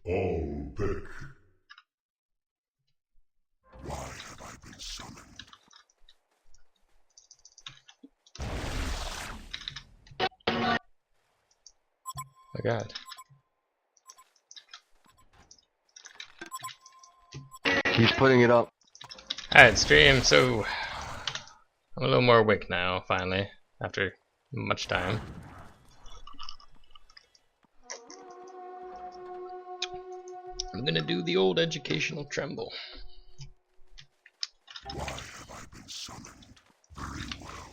All pick. Why have I been summoned? Oh god. He's putting it up. Alright, stream, so I'm a little more awake now, finally, after much time. I'm gonna do the old educational Tremble. Why have I been summoned? Very well.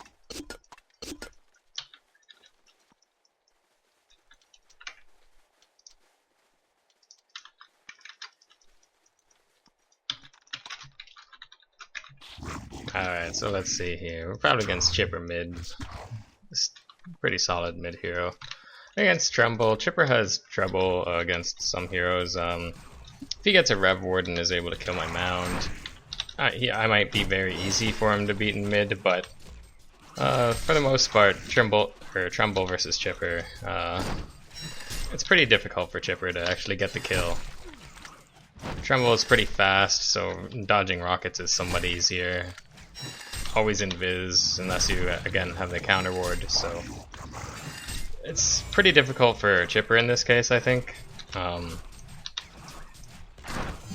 Alright, so let's see here. We're probably against Chipper mid. Pretty solid mid hero. Against Tremble. Chipper has trouble against some heroes. If he gets a Rev Ward and is able to kill my Mound, I might be very easy for him to beat in mid, but for the most part, Tremble versus Chipper, it's pretty difficult for Chipper to actually get the kill. Tremble is pretty fast, so dodging rockets is somewhat easier. Always invis, unless you again have the counter ward, so it's pretty difficult for Chipper in this case, I think.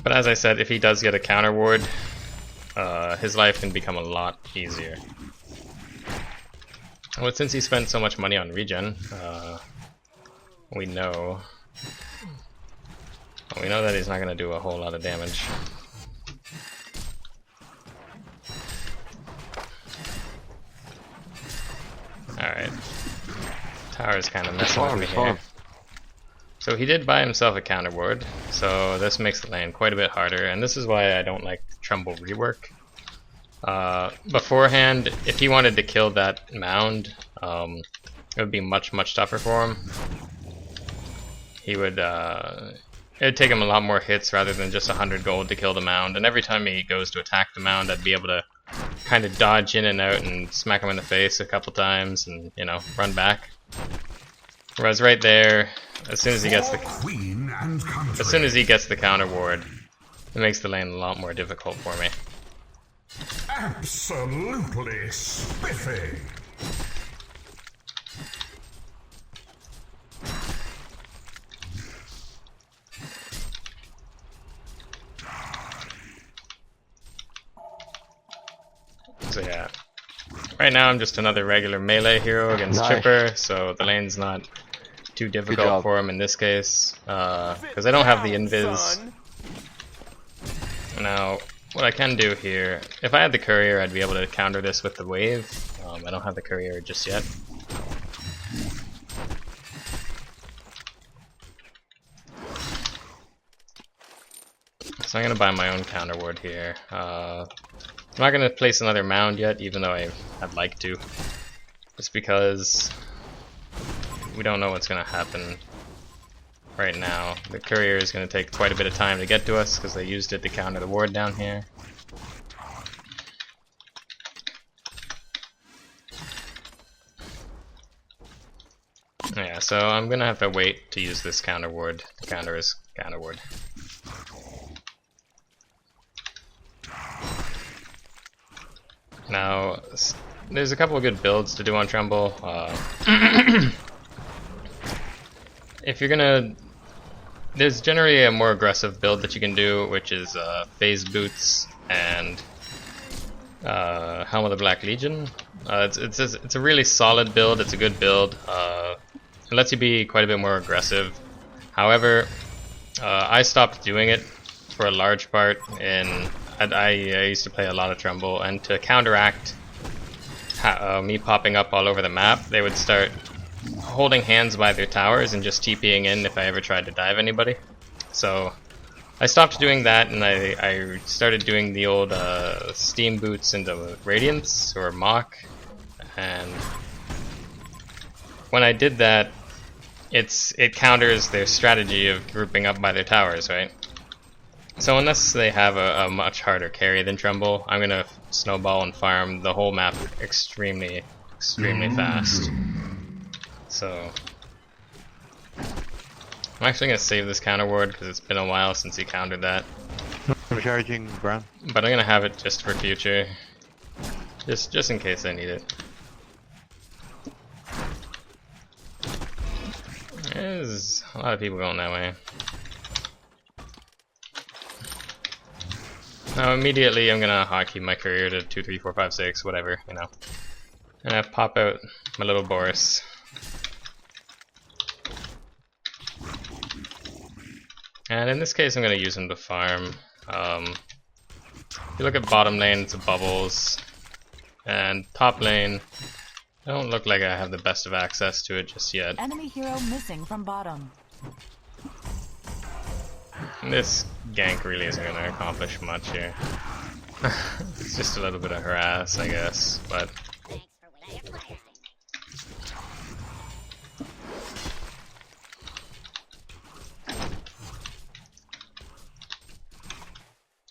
But as I said, if he does get a counter ward, his life can become a lot easier. Well, since he spent so much money on regen, we know that he's not going to do a whole lot of damage. Alright. Tower's kind of messing with me here. So he did buy himself a counter ward, so this makes the lane quite a bit harder, and this is why I don't like Tremble rework. Beforehand, if he wanted to kill that Mound, it would be much tougher for him. He would, it would take him a lot more hits rather than just 100 gold to kill the Mound, and every time he goes to attack the Mound, I'd be able to kind of dodge in and out and smack him in the face a couple times and, you know, run back. Whereas right there, as soon as he gets the counter ward, it makes the lane a lot more difficult for me. Absolutely spiffy. So yeah, right now I'm just another regular melee hero against Chipper, so the lane's not too difficult for him in this case, because I don't have the invis. Now, what I can do here, if I had the courier, I'd be able to counter this with the wave. I don't have the courier just yet. So I'm going to buy my own counter ward here. I'm not going to place another Mound yet, even though I'd like to. Just because we don't know what's going to happen right now. The courier is going to take quite a bit of time to get to us because they used it to counter the ward down here. Yeah, so I'm going to have to wait to use this counter ward to counter his counter ward. Now, there's a couple of good builds to do on Tremble. If you're gonna, there's generally a more aggressive build that you can do, which is phase boots and Helm of the Black Legion. It's a really solid build. It's a good build. It lets you be quite a bit more aggressive. However, I stopped doing it for a large part in. I used to play a lot of Tremble, and to counteract me popping up all over the map, they would start holding hands by their towers and just TPing in if I ever tried to dive anybody. So I stopped doing that, and I started doing the old steam boots into Radiance or Mach, and when I did that, it counters their strategy of grouping up by their towers, right? So unless they have a much harder carry than Tremble, I'm gonna snowball and farm the whole map extremely fast. So I'm actually gonna save this counter ward because it's been a while since he countered that. I'm charging Brown. But I'm gonna have it just for future. Just in case I need it. There's a lot of people going that way. Now immediately I'm gonna hotkey my career to 2, 3, 4, 5, 6, whatever, you know. And I pop out my little Boris. And in this case I'm gonna use him to farm. If you look at bottom lane, it's a bubbles. And top lane, I don't look like I have the best of access to it just yet. Enemy hero missing from bottom. And this gank really isn't going to accomplish much here. It's just a little bit of harass, I guess, but...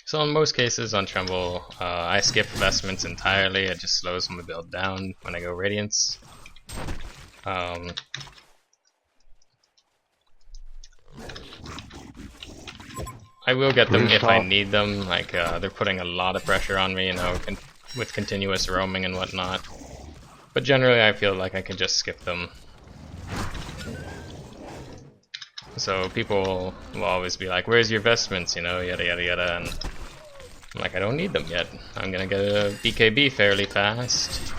So in most cases on Tremble, I skip vestments entirely. It just slows my build down when I go Radiance. I will get them if I need them. Like they're putting a lot of pressure on me, you know, with continuous roaming and whatnot. But generally, I feel like I can just skip them. So people will always be like, "Where's your vestments?" You know, yada yada yada, and I'm like, I don't need them yet. I'm gonna get a BKB fairly fast.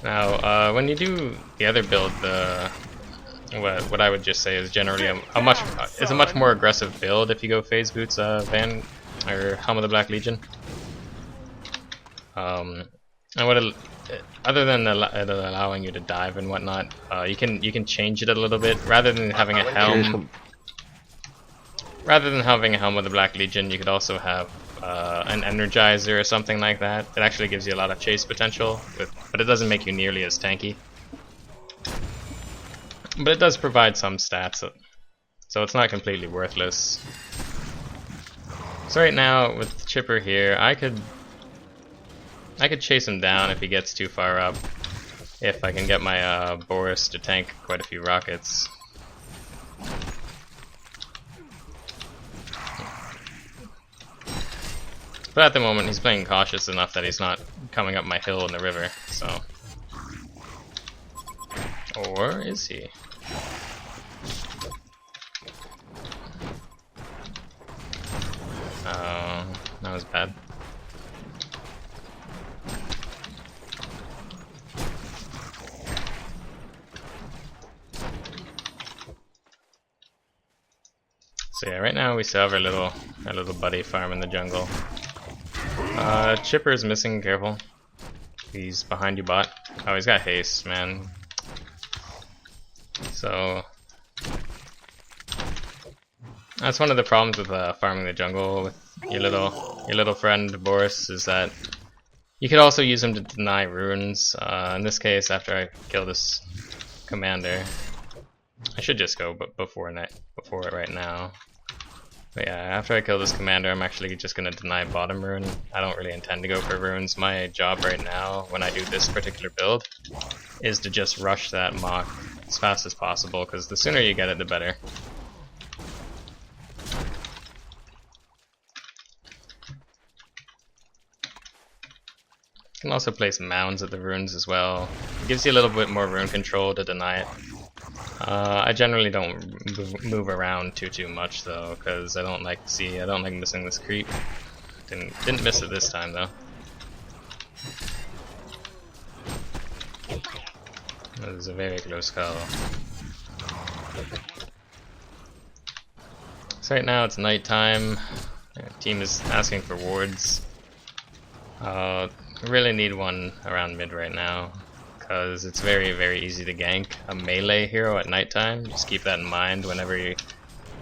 Now, when you do the other build, what I would just say is generally a much more aggressive build if you go phase boots Van or Helm of the Black Legion. And other than it allowing you to dive and whatnot, you can change it a little bit. Rather than having a helm of the Black Legion, you could also have an Energizer or something like that. It actually gives you a lot of chase potential, but it doesn't make you nearly as tanky. But it does provide some stats, so it's not completely worthless. So right now, with Chipper here, I could chase him down if he gets too far up, if I can get my Boris to tank quite a few rockets. But at the moment he's playing cautious enough that he's not coming up my hill in the river, so... Or is he? Oh, that was bad. So yeah, right now we still have our little buddy farm in the jungle. Chipper's missing, careful. He's behind you, bot. Oh, he's got haste, man. So that's one of the problems with farming the jungle with your little friend Boris, is that you could also use him to deny runes. In this case, after I kill this commander, I should just go before it right now. But yeah, after I kill this commander, I'm actually just going to deny bottom rune. I don't really intend to go for runes. My job right now, when I do this particular build, is to just rush that Mach as fast as possible, because the sooner you get it, the better. You can also place mounds at the runes as well. It gives you a little bit more rune control to deny it. I generally don't move around too much though, because I don't like missing this creep. Didn't miss it this time though. That was a very close call. So right now it's nighttime. Team is asking for wards. I really need one around mid right now, because it's very easy to gank a melee hero at nighttime. Just keep that in mind whenever you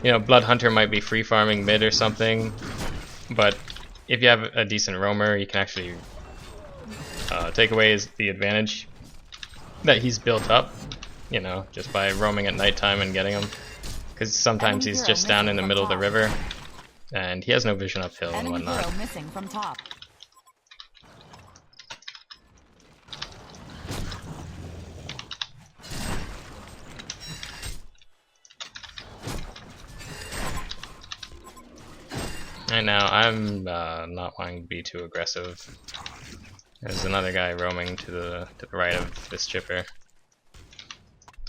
know, Blood Hunter might be free farming mid or something, but if you have a decent roamer, you can actually take away the advantage that he's built up, you know, just by roaming at nighttime and getting him, because sometimes he's just down in the middle of the river and he has no vision uphill and whatnot. Hero missing from top. Right now, I'm not wanting to be too aggressive. There's another guy roaming to the right of this chipper.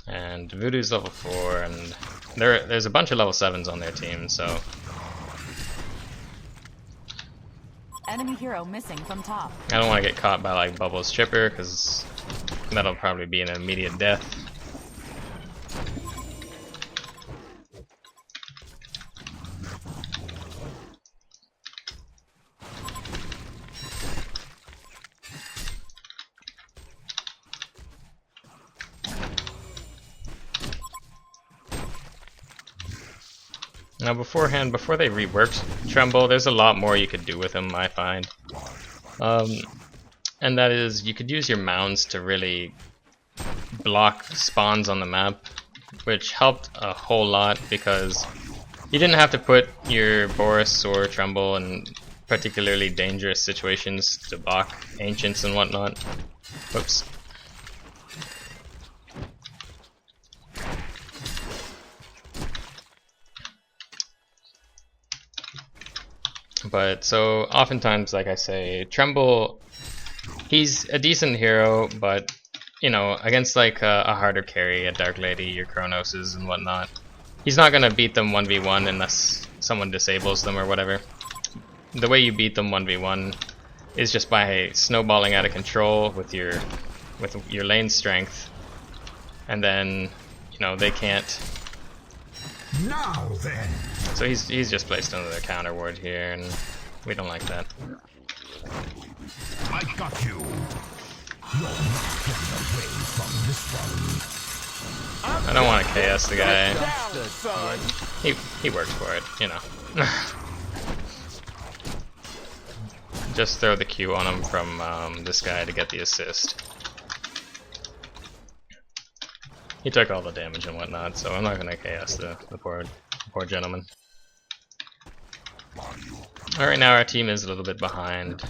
And Voodoo's level 4, and there's a bunch of level 7s on their team, so... Enemy hero missing from top. I don't want to get caught by like Bubbles chipper, because that'll probably be an immediate death. Now beforehand, before they reworked Tremble, there's a lot more you could do with him, I find. And that is, you could use your mounds to really block spawns on the map, which helped a whole lot because you didn't have to put your Boris or Tremble in particularly dangerous situations to block ancients and whatnot. Whoops. But so oftentimes, like I say, Tremble, he's a decent hero, but you know, against like a harder carry, a Dark Lady, your Chronoses and whatnot, he's not gonna beat them 1v1 unless someone disables them or whatever. The way you beat them 1v1 is just by snowballing out of control with your lane strength, and then you know they can't. Now then. So he's just placed under the counter ward here, and we don't like that. I got you. You're not getting away from this one. I don't want to KS the guy. He worked for it, you know. Just throw the Q on him from this guy to get the assist. He took all the damage and whatnot, so I'm not gonna KS the poor gentleman. Alright, now our team is a little bit behind.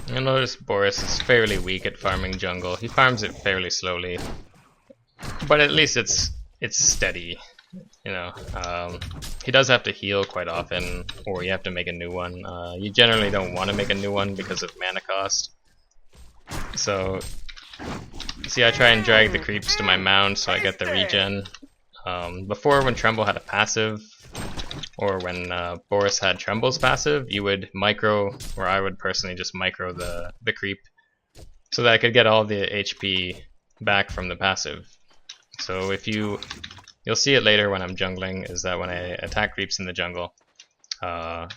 You'll notice Boris is fairly weak at farming jungle. He farms it fairly slowly, but at least it's steady. You know, he does have to heal quite often, or you have to make a new one. You generally don't want to make a new one because of mana cost. So, see, I try and drag the creeps to my mound so I get the regen. Before, when Tremble had a passive, or when Boris had Tremble's passive, you would micro, or I would personally just micro the creep, so that I could get all the HP back from the passive. So if you'll see it later when I'm jungling, is that when I attack creeps in the jungle, I'm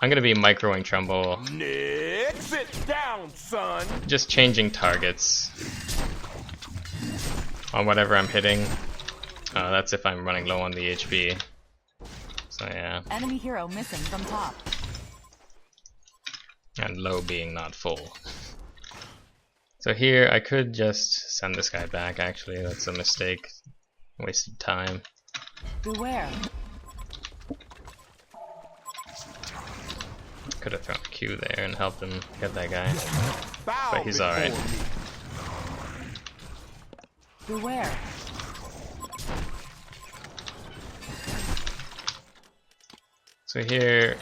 gonna be microing Tremble. Nick, sit down, son. Just changing targets on whatever I'm hitting. That's if I'm running low on the HP. So yeah. Enemy hero missing from top. And low being not full. So here I could just send this guy back, actually. That's a mistake. Wasted time. Beware. Could have thrown a Q there and helped him get that guy. But he's alright. Beware. So here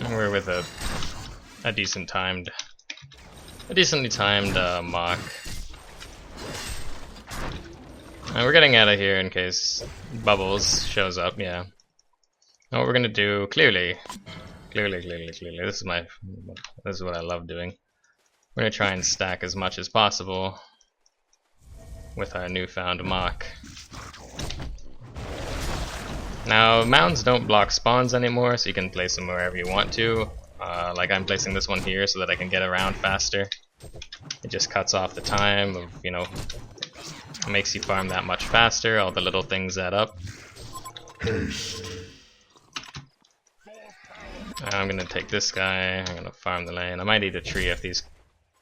we're with a decently timed mock, and we're getting out of here in case Bubbles shows up. Yeah. And what we're gonna do clearly. This is what I love doing. We're gonna try and stack as much as possible with our newfound mock. Now, mounds don't block spawns anymore, so you can place them wherever you want to. Like I'm placing this one here so that I can get around faster. It just cuts off the time of, you know, makes you farm that much faster. All the little things add up. I'm gonna take this guy. I'm gonna farm the lane. I might eat a tree if these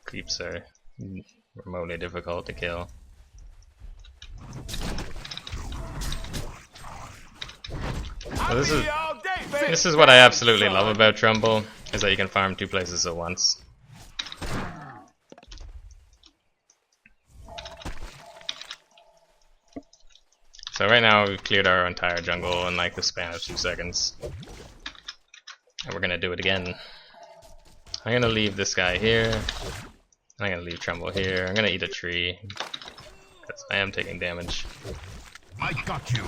creeps are remotely difficult to kill. So this is what I absolutely love about Tremble, is that you can farm 2 places at once. So right now we've cleared our entire jungle in like the span of 2 seconds. And we're gonna do it again. I'm gonna leave this guy here. I'm gonna leave Tremble here. I'm gonna eat a tree, because I am taking damage. I got you.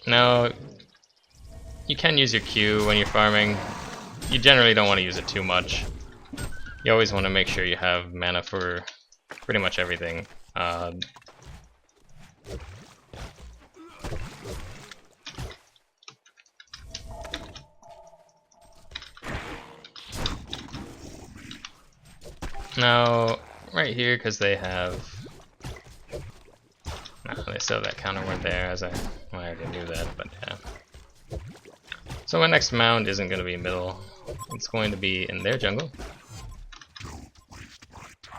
Now, you can use your Q when you're farming. You generally don't want to use it too much. You always want to make sure you have mana for pretty much everything. Now, right here, because they have... No, they still have that counter word there, as I already knew that, but yeah. So my next mound isn't going to be middle. It's going to be in their jungle.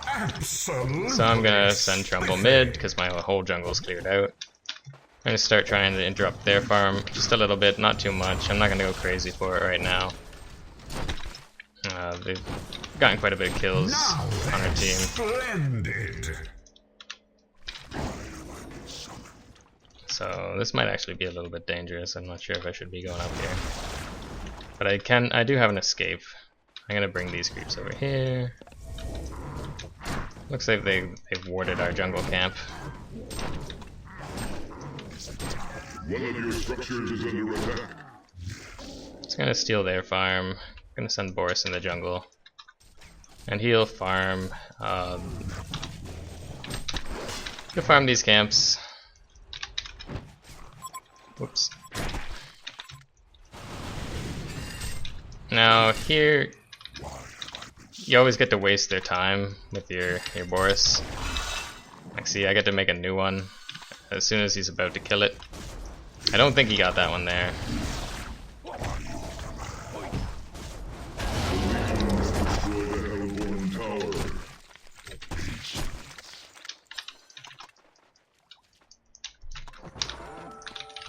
Absolutely. So I'm going to send Tremble mid, because my whole jungle's cleared out. I'm going to start trying to interrupt their farm just a little bit, not too much. I'm not going to go crazy for it right now. They've gotten quite a bit of kills on our team. Splendid. So this might actually be a little bit dangerous. I'm not sure if I should be going up here. But I do have an escape. I'm gonna bring these creeps over here. Looks like they've warded our jungle camp. One of your structures is under attack. It's gonna steal their farm. Gonna send Boris in the jungle. And he'll farm he'll farm these camps. Whoops. Now here you always get to waste their time with your Boris. Like, see, I get to make a new one as soon as he's about to kill it. I don't think he got that one there.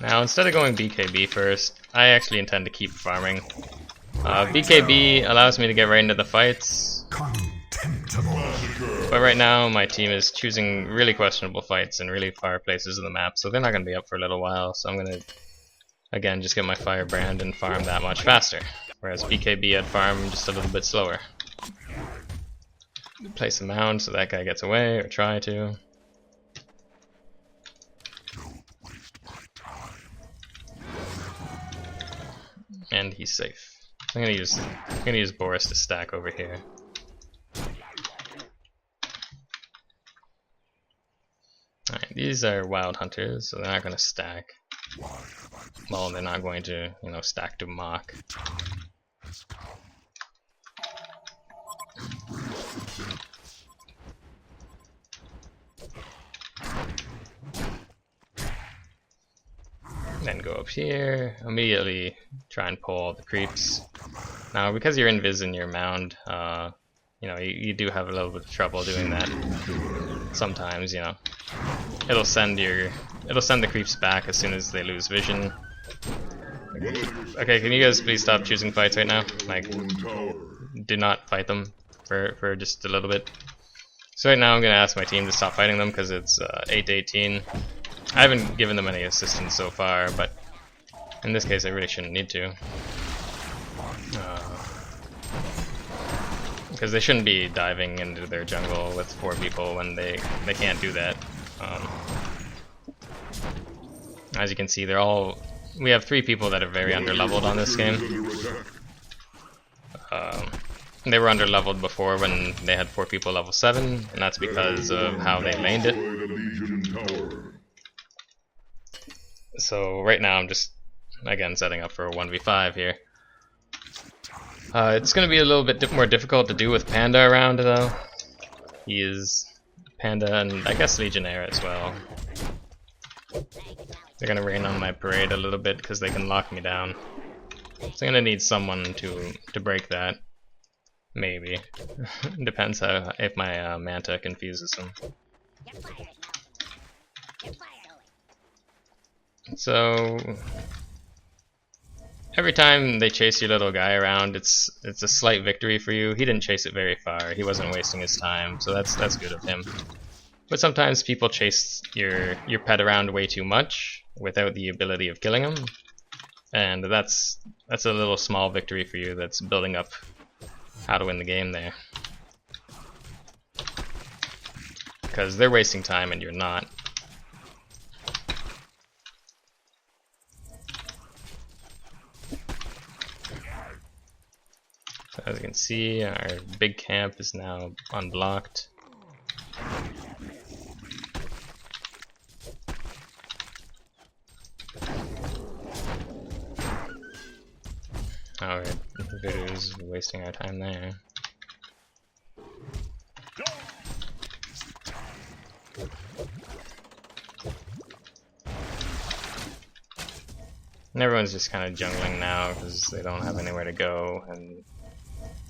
Now, instead of going BKB first, I actually intend to keep farming. BKB allows me to get right into the fights, Contemptible. but right now my team is choosing really questionable fights in really far places of the map, so they're not going to be up for a little while, so I'm going to, again, just get my firebrand and farm that much faster, whereas BKB I'd farm just a little bit slower. Place a mound so that guy gets away, or try to. And he's safe. I'm gonna use Boris to stack over here. Alright, these are wild hunters, so they're not gonna stack. Well, they're not going to, you know, stack to mock. Then go up here, immediately try and pull all the creeps. Now, because you're invis in your mound, you know, you do have a little bit of trouble doing that. Sometimes, you know, it'll send the creeps back as soon as they lose vision. Okay, can you guys please stop choosing fights right now? Like, do not fight them for just a little bit. So right now I'm gonna ask my team to stop fighting them because it's 8 to 18. I haven't given them any assistance so far, but in this case I really shouldn't need to. Because they shouldn't be diving into their jungle with 4 people when they can't do that. As you can see, we have 3 people that are very underleveled on this game. They were underleveled before when they had 4 people level 7, and that's because of how they laned it. So right now I'm just, again, setting up for a 1v5 here. It's going to be a little bit more difficult to do with Panda around, though. He is Panda and I guess Legionnaire as well. They're going to rain on my parade a little bit because they can lock me down. So I'm going to need someone to break that. Maybe. Depends how, if my Manta confuses him. So every time they chase your little guy around, it's a slight victory for you. He didn't chase it very far. He wasn't wasting his time, so that's good of him. But sometimes people chase your pet around way too much without the ability of killing him, and that's a little small victory for you. That's building up how to win the game there, because they're wasting time and you're not. So as you can see, our big camp is now unblocked. Alright, Voodoo's wasting our time there. And everyone's just kind of jungling now because they don't have anywhere to go, and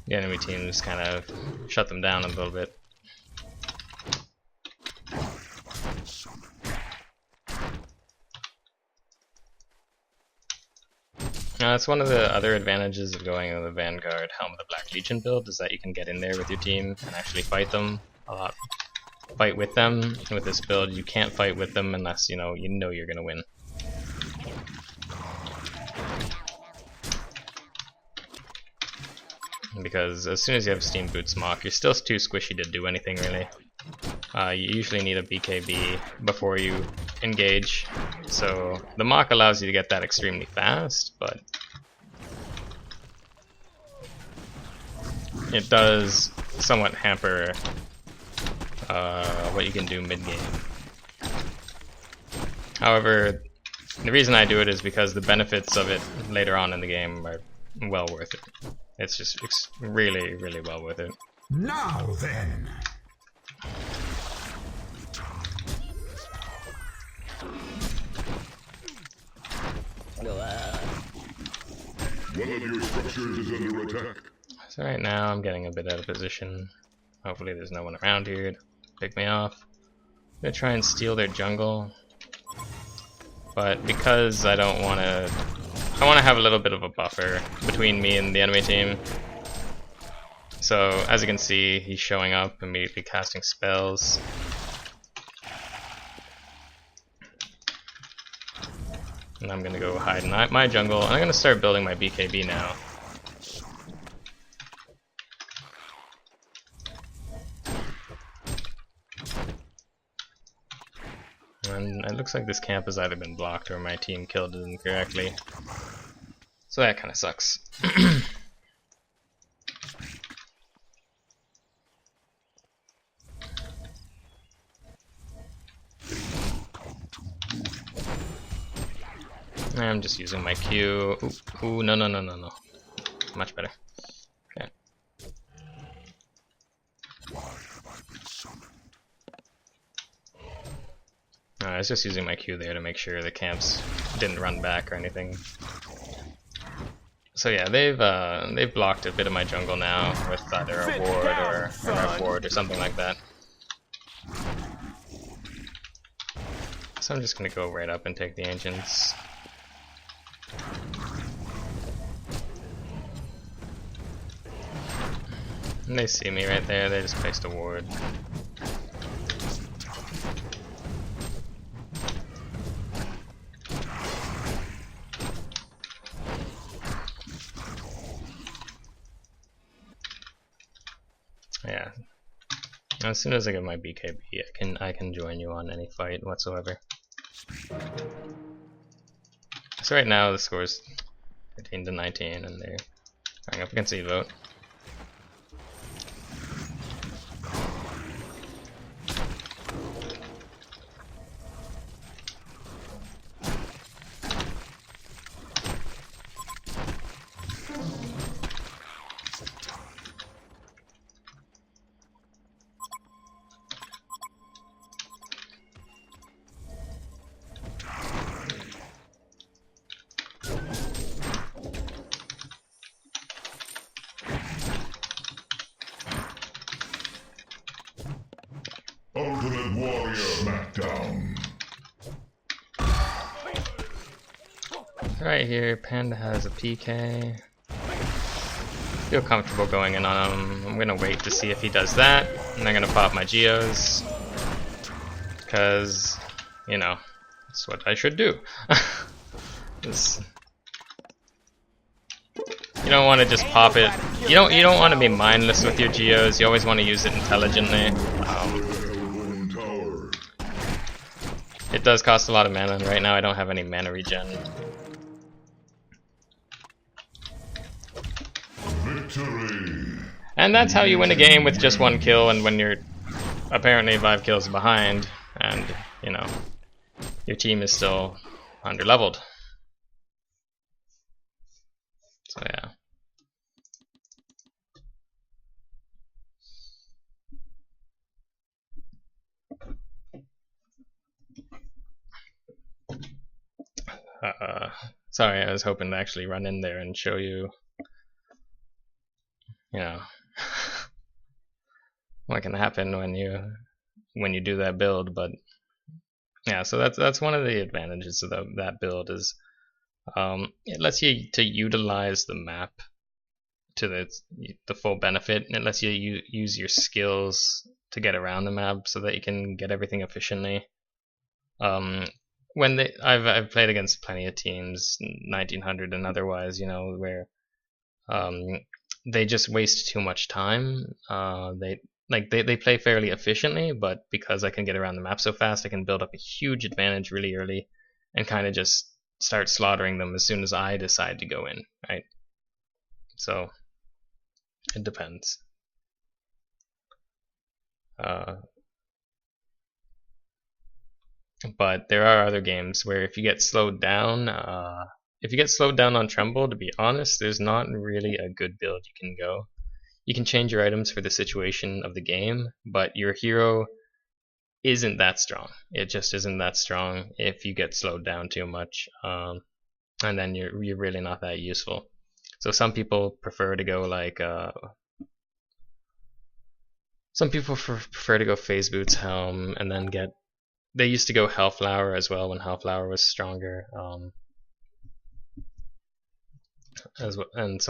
the enemy team just kind of shut them down a little bit. That's one of the other advantages of going in the Vanguard Helm of the Black Legion build, is that you can get in there with your team and actually fight them a lot. Fight with them. With this build, you can't fight with them unless you know you're gonna win. Because as soon as you have Steam Boots Mock, you're still too squishy to do anything really. You usually need a BKB before you engage, so the Mock allows you to get that extremely fast, but it does somewhat hamper what you can do mid-game. However, the reason I do it is because the benefits of it later on in the game are well worth it. It's just really, really well worth it. Now then. One of your structures is under attack. So right now I'm getting a bit out of position. Hopefully there's no one around here to pick me off. I'm gonna try and steal their jungle, but because I don't want to, I want to have a little bit of a buffer between me and the enemy team. So as you can see, he's showing up, immediately casting spells. And I'm gonna go hide in my jungle, and I'm gonna start building my BKB now. And it looks like this camp has either been blocked or my team killed it incorrectly. So that kinda sucks. I'm just using my Q. Ooh, no. Much better. Okay. I was just using my Q there to make sure the camps didn't run back or anything. So yeah, they've blocked a bit of my jungle now with either a ward or an Earth ward or something like that. So I'm just gonna go right up and take the ancients. And they see me right there, they just placed a ward. Yeah. As soon as I get my BKB, I can join you on any fight whatsoever. So right now the score is 13-19 and they're going up against Evote. Smackdown. Right here, Panda has a PK. Feel comfortable going in on him. I'm gonna wait to see if he does that, and I'm gonna pop my geos. Because, you know, that's what I should do. You don't want to just pop it. You don't want to be mindless with your geos. You always want to use it intelligently. It does cost a lot of mana, and right now I don't have any mana regen. Victory. And that's how you win a game with just one kill, and when you're apparently 5 kills behind, and, you know, your team is still underleveled. So yeah. Sorry, I was hoping to actually run in there and show you, you know, what can happen when you do that build. But yeah, so that's one of the advantages of that build is it lets you to utilize the map to the full benefit, and it lets you use your skills to get around the map so that you can get everything efficiently. When I've played against plenty of teams, 1900 and otherwise, you know, where they just waste too much time. They play fairly efficiently, but because I can get around the map so fast, I can build up a huge advantage really early and kind of just start slaughtering them as soon as I decide to go in, right? So it depends. But there are other games where if you get slowed down, on Tremble, to be honest, there's not really a good build you can go. You can change your items for the situation of the game, but your hero isn't that strong. It just isn't that strong if you get slowed down too much, and then you're really not that useful. So some people prefer to go like Phase Boots Helm, and then they used to go Hellflower as well when Hellflower was stronger, and some